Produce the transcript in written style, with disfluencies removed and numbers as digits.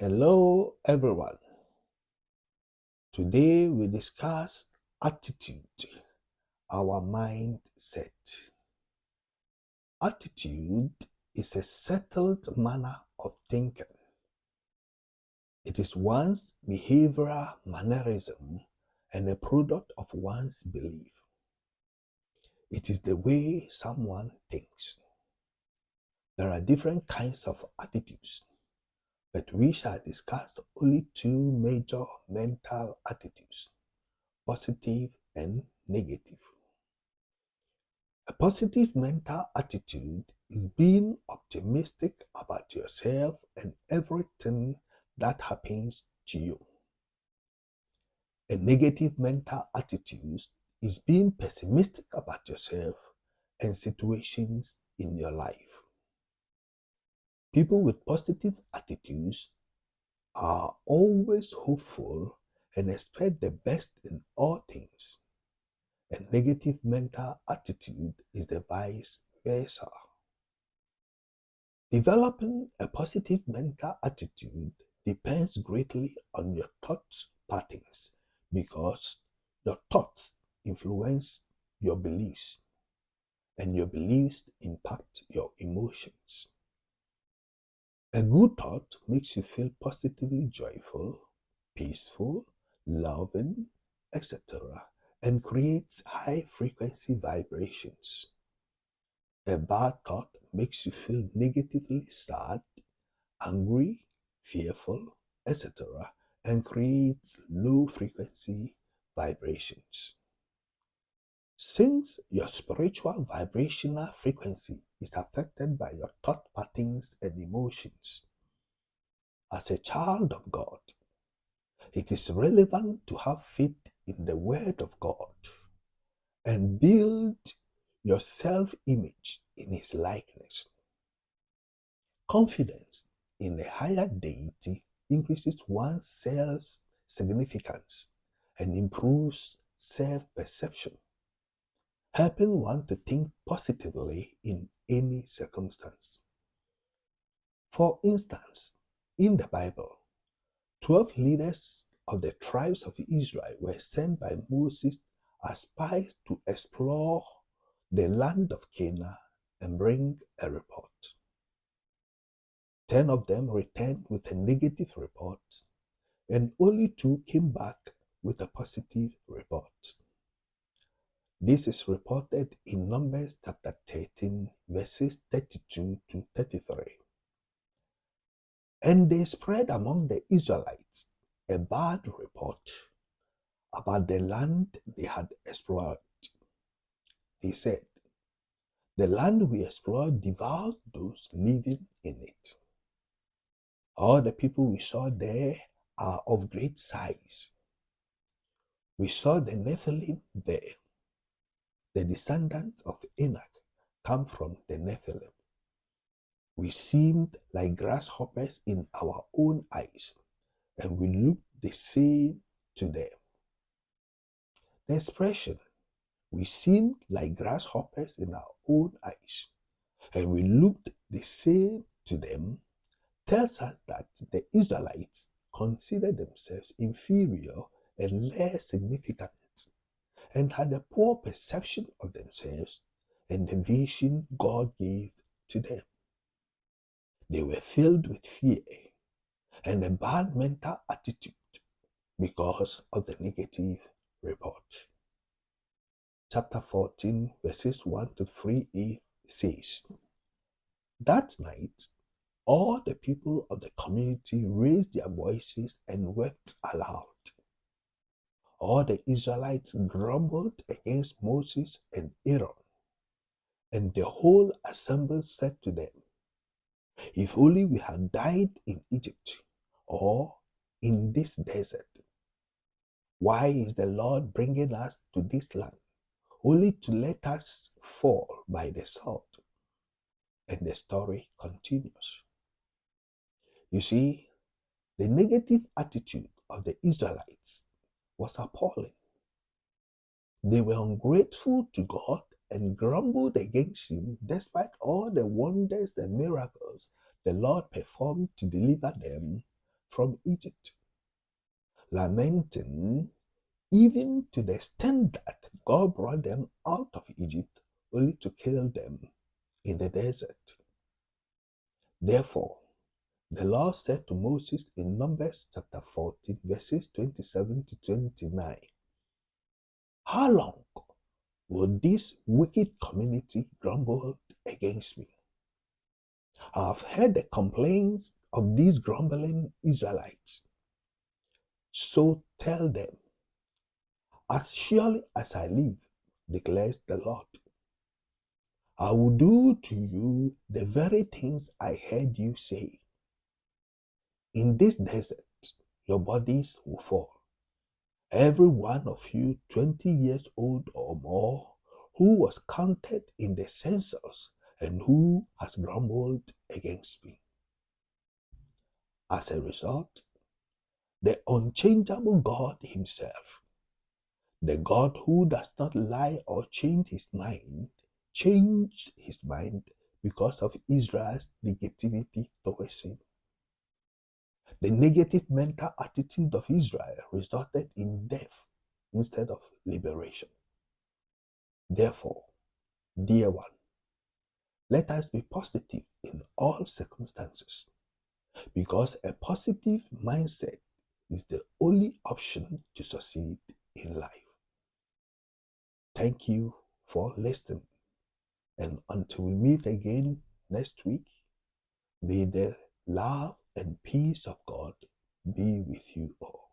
Hello, everyone. Today we discuss attitude, our mindset. Attitude is a settled manner of thinking. It is one's behavioral mannerism and a product of one's belief. It is the way someone thinks. There are different kinds of attitudes, but we shall discuss only two major mental attitudes, positive and negative. A positive mental attitude is being optimistic about yourself and everything that happens to you. A negative mental attitude is being pessimistic about yourself and situations in your life. People with positive attitudes are always hopeful and expect the best in all things. A negative mental attitude is the vice versa. Developing a positive mental attitude depends greatly on your thought patterns because your thoughts influence your beliefs and your beliefs impact your emotions. A good thought makes you feel positively joyful, peaceful, loving, etc., and creates high-frequency vibrations. A bad thought makes you feel negatively sad, angry, fearful, etc., and creates low-frequency vibrations. Since your spiritual vibrational frequency is affected by your thought patterns and emotions, as a child of God, it is relevant to have faith in the Word of God and build your self-image in His likeness. Confidence in a higher deity increases one's self-significance and improves self-perception, helping one to think positively in any circumstance. For instance, in the Bible, 12 leaders of the tribes of Israel were sent by Moses as spies to explore the land of Canaan and bring a report. 10 of them returned with a negative report, and only 2 came back with a positive report. This is reported in Numbers chapter 13, verses 32 to 33. And they spread among the Israelites a bad report about the land they had explored. They said, "The land we explored devoured those living in it. All the people we saw there are of great size. We saw the Nephilim there. The descendants of Enoch come from the Nephilim. We seemed like grasshoppers in our own eyes, and we looked the same to them." The expression, "we seemed like grasshoppers in our own eyes, and we looked the same to them," tells us that the Israelites considered themselves inferior and less significant, and had a poor perception of themselves and the vision God gave to them. They were filled with fear and a bad mental attitude because of the negative report. Chapter 14, verses 1 to 3a says, "That night, all the people of the community raised their voices and wept aloud. All the Israelites grumbled against Moses and Aaron, and the whole assembly said to them, 'If only we had died in Egypt or in this desert. Why is the Lord bringing us to this land, only to let us fall by the sword?'" And the story continues. You see, the negative attitude of the Israelites was appalling. They were ungrateful to God and grumbled against Him despite all the wonders and miracles the Lord performed to deliver them from Egypt, lamenting even to the extent that God brought them out of Egypt only to kill them in the desert. Therefore, the Lord said to Moses in Numbers chapter 14, verses 27 to 29, "How long will this wicked community grumble against me? I have heard the complaints of these grumbling Israelites. So tell them, as surely as I live, declares the Lord, I will do to you the very things I heard you say. In this desert, your bodies will fall. Every one of you 20 years old or more who was counted in the census and who has grumbled against me." As a result, the unchangeable God himself, the God who does not lie or change his mind, changed his mind because of Israel's negativity towards him. The negative mental attitude of Israel resulted in death instead of liberation. Therefore, dear one, let us be positive in all circumstances, because a positive mindset is the only option to succeed in life. Thank you for listening, and until we meet again next week, may the love and peace of God be with you all.